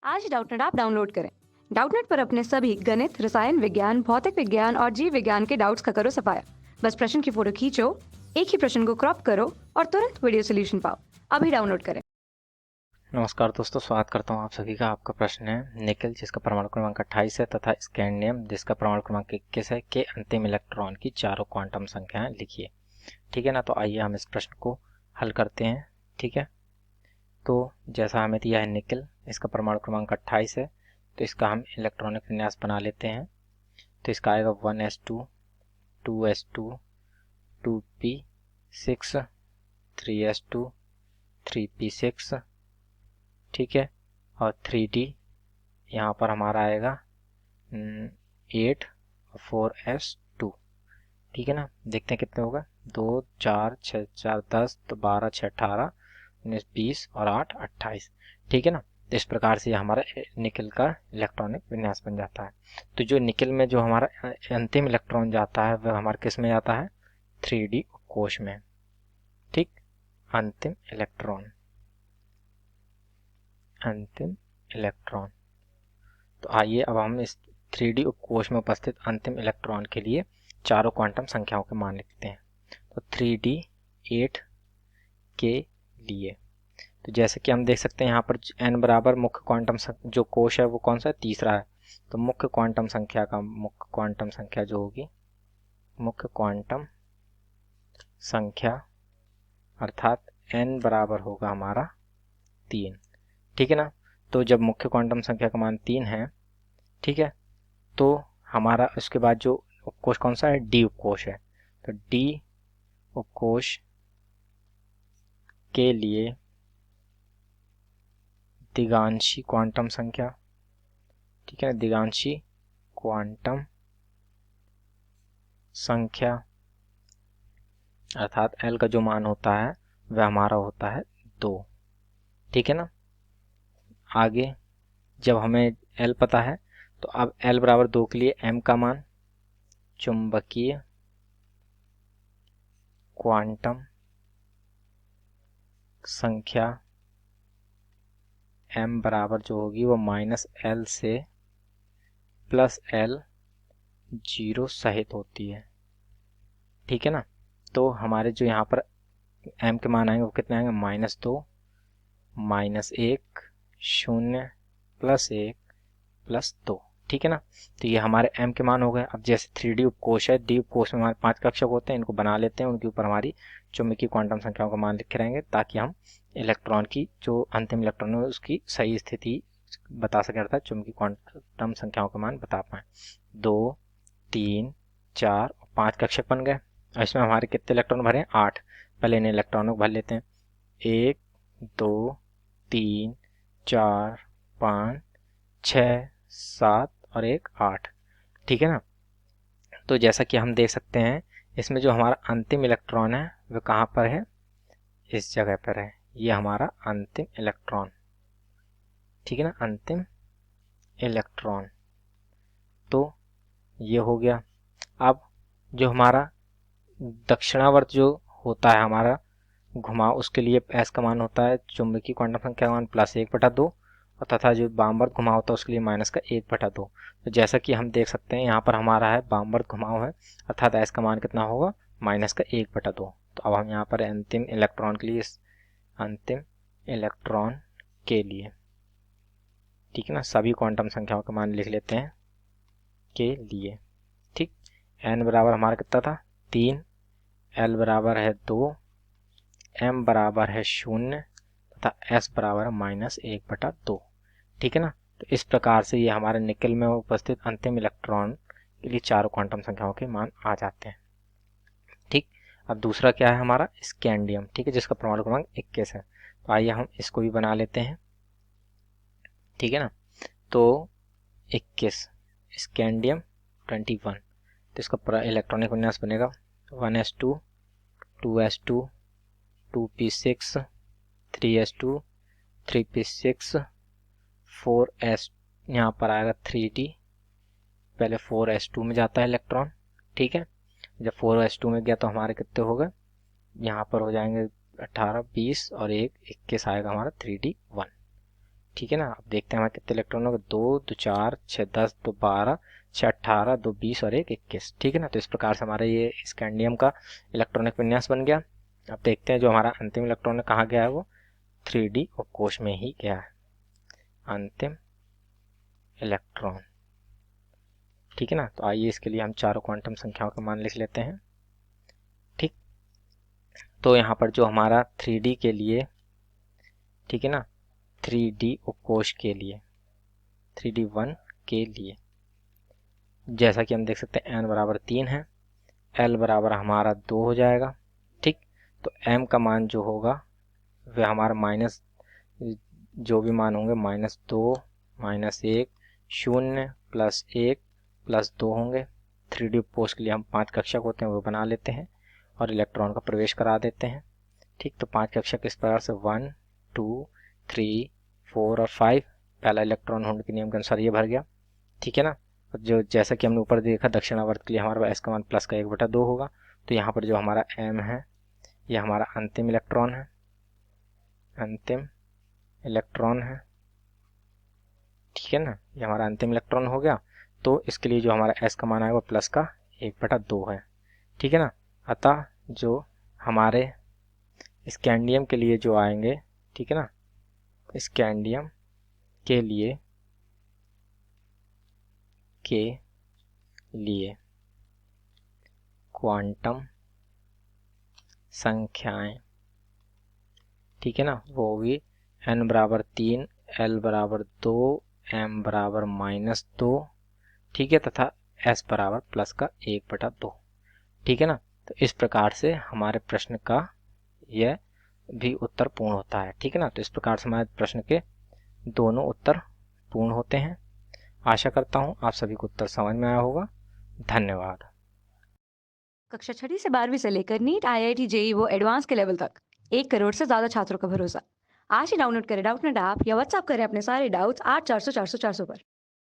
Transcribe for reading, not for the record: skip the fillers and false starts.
आज Doubtnut app download करें। Doubtnut पर अपने सभी गणित, रसायन विज्ञान, भौतिक विज्ञान और जीव विज्ञान के डाउट्स का करो सफाया। बस प्रश्न की फोटो खींचो, एक ही प्रश्न को क्रॉप करो और तुरंत वीडियो सोल्यूशन पाओ। अभी डाउनलोड करें। नमस्कार दोस्तों, स्वागत करता हूं आप सभी का। आपका प्रश्न है निकेल जिसका परमाणु क्रमांक 28 है तथा स्कैंडियम जिसका परमाणु क्रमांक 21 है के अंतिम इलेक्ट्रॉन की चारों क्वांटम संख्याएं लिखिए। ठीक है ना, तो आइए हम इस प्रश्न को हल करते हैं। ठीक है, तो जैसा हमें दिया है निकेल, इसका परमाणु क्रमांक 28 है, तो इसका हम इलेक्ट्रॉनिक विन्यास बना लेते हैं। तो इसका आएगा 1s2 2s2 2p6 3s2 3p6। ठीक है, और 3d यहाँ पर हमारा आएगा 8 और 4s2। ठीक है ना, देखते हैं कितने होगा। 2 4 6 4 10, तो 12 6 18 19 20 और 8 28। ठीक है ना, तो इस प्रकार से हमारा निकेल का इलेक्ट्रॉनिक विन्यास बन जाता है। तो जो निकेल में जो हमारा अंतिम इलेक्ट्रॉन जाता है वह हमारा किस में जाता है, 3d कोश में। ठीक, अंतिम इलेक्ट्रॉन, अंतिम इलेक्ट्रॉन। तो आइए अब हम इस 3D उपकोश में उपस्थित अंतिम इलेक्ट्रॉन के लिए चारों क्वांटम संख्याओं के मान लिखते हैं। तो 3D 8 के लिए, तो जैसे कि हम देख सकते हैं यहाँ पर n बराबर मुख्य क्वांटम जो कोश है वो कौन सा है, तीसरा है। तो मुख्य क्वांटम संख्या जो होगी, मुख्य क्वांटम संख्या अर्थात n बराबर होगा हमारा 3। ठीक है ना, तो जब मुख्य क्वांटम संख्या का मान 3 है, ठीक है, तो हमारा उसके बाद जो उपकोश कौन सा है, डी उपकोश है। तो डी उपकोश के लिए दिगांशी क्वांटम संख्या, ठीक है ना, दिगांशी क्वांटम संख्या अर्थात एल का जो मान होता है वह हमारा होता है 2। ठीक है ना, आगे जब हमें एल पता है तो अब एल बराबर 2 के लिए एम का मान, चुंबकीय क्वांटम संख्या m बराबर जो होगी वो -l से +l 0 सहित होती है। ठीक है ना, तो हमारे जो यहाँ पर m के मान आएंगे वो कितने आएंगे, -2 -1 0 +1 +2। ठीक है ना, तो ये हमारे m के मान हो गए। अब जैसे 3D उपकोश है, डी उपकोश में हमारे 5 कक्षक होते हैं, इनको बना लेते हैं, उनके ऊपर हमारी चुंबकीय क्वांटम संख्याओं का मान लिखे रहेंगे ताकि हम इलेक्ट्रॉन की जो अंतिम इलेक्ट्रॉन है उसकी सही स्थिति बता सकें, अर्थात चुंबकीय क्वांटम संख्याओं का मान बता पाए। 2 3 4 और 5 कक्षक बन गए। और इसमें हमारे कितने इलेक्ट्रॉन भरे हैं, 8। पहले इन इलेक्ट्रॉनों को भर लेते हैं। 1 2 3 4 5 6 7 और 1 8। ठीक है ना, तो जैसा कि हम देख सकते हैं इसमें जो हमारा अंतिम इलेक्ट्रॉन है वह कहाँ पर है, इस जगह पर है। ये हमारा अंतिम इलेक्ट्रॉन, ठीक है ना, अंतिम इलेक्ट्रॉन। तो ये हो गया। अब जो हमारा दक्षिणावर्त जो होता है हमारा घुमाव, उसके लिए एस का मान होता है चुंबकीय क्वांटम संख्या का मान +1/2, और तथा जो वामवर्त घुमाव होता है उसके लिए -1/2। तो जैसा कि हम देख सकते हैं यहाँ पर हमारा है वामवर्त घुमाव है, अर्थात एस का मान कितना होगा, -1/2। तो अब हम यहाँ पर अंतिम इलेक्ट्रॉन के लिए, अंतिम इलेक्ट्रॉन के लिए, ठीक है ना, सभी क्वांटम संख्याओं का मान लिख लेते हैं के लिए। ठीक, n बराबर हमारा कितना था, 3, l बराबर है 2, m बराबर है 0 तथा s बराबर है -1/2। ठीक है ना, तो इस प्रकार से ये हमारे निकेल में उपस्थित अंतिम इलेक्ट्रॉन के लिए चारों क्वांटम संख्याओं के मान आ जाते हैं। ठीक, अब दूसरा क्या है हमारा, स्कैंडियम, ठीक है, जिसका परमाणु क्रमांक 21 है। तो आइए हम इसको भी बना लेते हैं। ठीक है ना, तो 21 स्कैंडियम 21, तो इसका इलेक्ट्रॉनिक विन्यास बनेगा 1s2 2s2 2p6 3s2 3p6 4s, यहाँ पर आएगा 3d, पहले 4s2 में जाता है इलेक्ट्रॉन। ठीक है, जब 4s2 में गया तो हमारे कितने हो गए, यहाँ पर हो जाएंगे 18 20 और 1 21 आएगा हमारा 3d1। ठीक है ना। अब देखते हैं हमारे कितने इलेक्ट्रॉन होंगे, 2 2 4 6 10 2 12 6 18 2 20 और 1 21। ठीक है ना। तो इस प्रकार से हमारा ये स्कैंडियम का इलेक्ट्रॉनिक विन्यास बन गया। अब देखते हैं जो हमारा अंतिम इलेक्ट्रॉन है कहाँ गया है, वो 3D उपकोष में ही गया है अंतिम इलेक्ट्रॉन। ठीक है ना। तो आइए इसके लिए हम चारों क्वांटम संख्याओं का मान लिख लेते हैं। ठीक, तो यहाँ पर जो हमारा 3D के लिए, ठीक है ना, 3D उपकोष के लिए 3D1 के लिए जैसा कि हम देख सकते हैं n बराबर 3 है, l बराबर हमारा 2 हो जाएगा। ठीक, तो m का मान जो होगा वह हमारा माइनस, जो भी मान होंगे -2 -1 0 +1 +2 होंगे। 3D उपकोष के लिए हम 5 कक्षक होते हैं वो बना लेते हैं और इलेक्ट्रॉन का प्रवेश करा देते हैं। ठीक, तो 5 कक्षक इस प्रकार से 1 2 3 4 और 5, पहला इलेक्ट्रॉन होने के नियम के अनुसार ये भर गया। ठीक है ना। जो जैसा कि हमने ऊपर देखा दक्षिणावर्त के लिए हमारा s का मान प्लस का 1/2 होगा। तो यहाँ पर जो हमारा m है ये हमारा अंतिम इलेक्ट्रॉन है, अंतिम इलेक्ट्रॉन है। ठीक है ना, ये हमारा अंतिम इलेक्ट्रॉन हो गया। तो इसके लिए जो हमारा s का मान आएगा वो प्लस का 1/2 है। ठीक है ना। अतः जो हमारे स्कैंडियम के लिए जो आएंगे, ठीक है ना, स्कैंडियम के लिए क्वांटम संख्याएं, ठीक है ना, वो भी n बराबर 3, l बराबर 2, m बराबर -2, ठीक है, तथा s बराबर प्लस का 1/2। ठीक है ना। तो इस प्रकार से हमारे प्रश्न का यह भी उत्तर पूर्ण होता है। ठीक है ना। तो इस प्रकार से हमारे प्रश्न के दोनों उत्तर पूर्ण होते हैं। आशा करता हूँ आप सभी को उत्तर समझ में आया होगा। धन्यवाद। कक्षा 6वीं से 12वीं से लेकर नीट IIT JEE वो एडवांस के लेवल तक 1 करोड़ से ज्यादा छात्रों का भरोसा। आज ही डाउनलोड करें डाउटनेट ऐप या व्हाट्सएप करें अपने सारे डाउट्स 8400 400 400 पर।